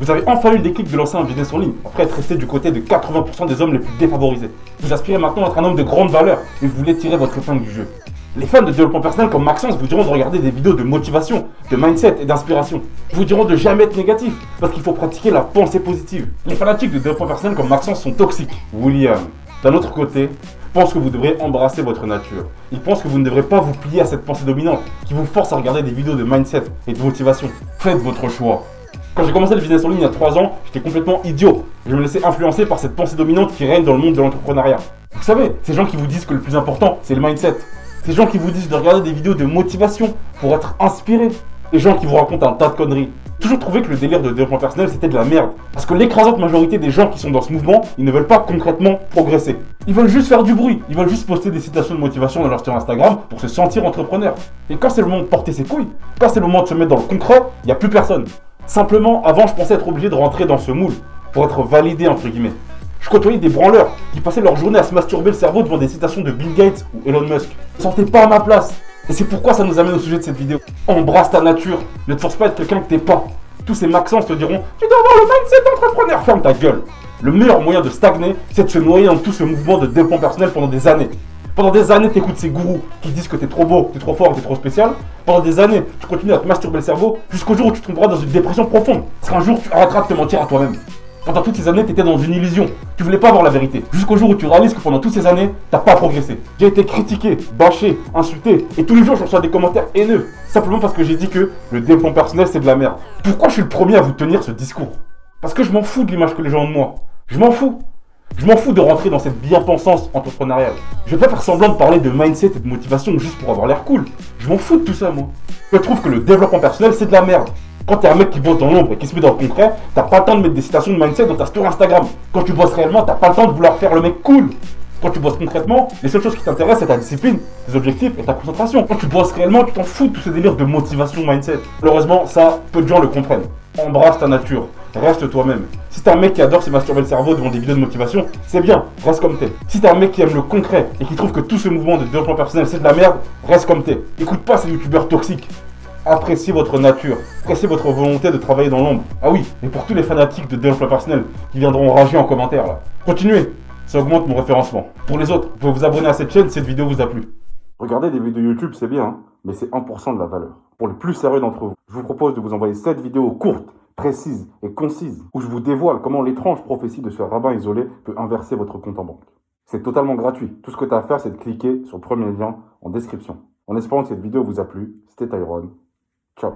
Vous avez enfin eu le déclic de lancer un business en ligne, après être resté du côté de 80% des hommes les plus défavorisés. Vous aspirez maintenant à être un homme de grande valeur et vous voulez tirer votre épingle du jeu. Les fans de développement personnel comme Maxence vous diront de regarder des vidéos de motivation, de mindset et d'inspiration. Ils vous diront de jamais être négatif, parce qu'il faut pratiquer la pensée positive. Les fanatiques de développement personnel comme Maxence sont toxiques. William, d'un autre côté, pense que vous devrez embrasser votre nature. Il pense que vous ne devrez pas vous plier à cette pensée dominante qui vous force à regarder des vidéos de mindset et de motivation. Faites votre choix. Quand j'ai commencé le business en ligne il y a 3 ans, j'étais complètement idiot. Je me laissais influencer par cette pensée dominante qui règne dans le monde de l'entrepreneuriat. Vous savez, ces gens qui vous disent que le plus important, c'est le mindset. Ces gens qui vous disent de regarder des vidéos de motivation pour être inspiré. Les gens qui vous racontent un tas de conneries. Toujours trouvé que le délire de développement personnel c'était de la merde. Parce que l'écrasante majorité des gens qui sont dans ce mouvement, ils ne veulent pas concrètement progresser. Ils veulent juste faire du bruit. Ils veulent juste poster des citations de motivation dans leur story Instagram pour se sentir entrepreneur. Et quand c'est le moment de porter ses couilles, quand c'est le moment de se mettre dans le concret, il n'y a plus personne. Simplement, avant, je pensais être obligé de rentrer dans ce moule pour être validé, entre guillemets. Je côtoyais des branleurs qui passaient leur journée à se masturber le cerveau devant des citations de Bill Gates ou Elon Musk. Je ne sentais pas à ma place. Et c'est pourquoi ça nous amène au sujet de cette vidéo. Embrasse ta nature. Ne te force pas à être quelqu'un que t'es pas. Tous ces Maxence te diront « Tu dois avoir le mindset d'entrepreneur !» Ferme ta gueule. Le meilleur moyen de stagner, c'est de se noyer dans tout ce mouvement de développement personnel pendant des années. Pendant des années, t'écoutes ces gourous qui disent que t'es trop beau, t'es trop fort, t'es trop spécial. Pendant des années, tu continues à te masturber le cerveau jusqu'au jour où tu te tomberas dans une dépression profonde. Parce qu'un jour, tu arrêteras de te mentir à toi-même. Pendant toutes ces années, t'étais dans une illusion. Tu voulais pas voir la vérité. Jusqu'au jour où tu réalises que pendant toutes ces années, t'as pas progressé. J'ai été critiqué, bâché, insulté. Et tous les jours, je reçois des commentaires haineux. Simplement parce que j'ai dit que le développement personnel, c'est de la merde. Pourquoi je suis le premier à vous tenir ce discours? Parce que je m'en fous de l'image que les gens ont de moi. Je m'en fous. Je m'en fous de rentrer dans cette bien-pensance entrepreneuriale. Je vais pas faire semblant de parler de mindset et de motivation juste pour avoir l'air cool. Je m'en fous de tout ça, moi. Je trouve que le développement personnel, c'est de la merde. Quand t'es un mec qui bosse dans l'ombre et qui se met dans le concret, t'as pas le temps de mettre des citations de mindset dans ta story Instagram. Quand tu bosses réellement, t'as pas le temps de vouloir faire le mec cool. Quand tu bosses concrètement, les seules choses qui t'intéressent, c'est ta discipline, tes objectifs et ta concentration. Quand tu bosses réellement, tu t'en fous de tous ces délires de motivation mindset. Malheureusement, ça, peu de gens le comprennent. Embrasse ta nature, reste toi-même. Si t'es un mec qui adore se masturber le cerveau devant des vidéos de motivation, c'est bien, reste comme t'es. Si t'es un mec qui aime le concret et qui trouve que tout ce mouvement de développement personnel c'est de la merde, reste comme t'es. Écoute pas ces youtubeurs toxiques. Appréciez votre nature, appréciez votre volonté de travailler dans l'ombre. Ah oui, et pour tous les fanatiques de développement personnel qui viendront rager en commentaire là, continuez, ça augmente mon référencement. Pour les autres, vous pouvez vous abonner à cette chaîne si cette vidéo vous a plu. Regardez des vidéos YouTube, c'est bien, hein, mais c'est 1% de la valeur. Pour les plus sérieux d'entre vous, je vous propose de vous envoyer 7 vidéos courtes, précises et concises, où je vous dévoile comment l'étrange prophétie de ce rabbin isolé peut inverser votre compte en banque. C'est totalement gratuit. Tout ce que tu as à faire, c'est de cliquer sur le premier lien en description. En espérant que cette vidéo vous a plu, c'était Tyrone. Ciao.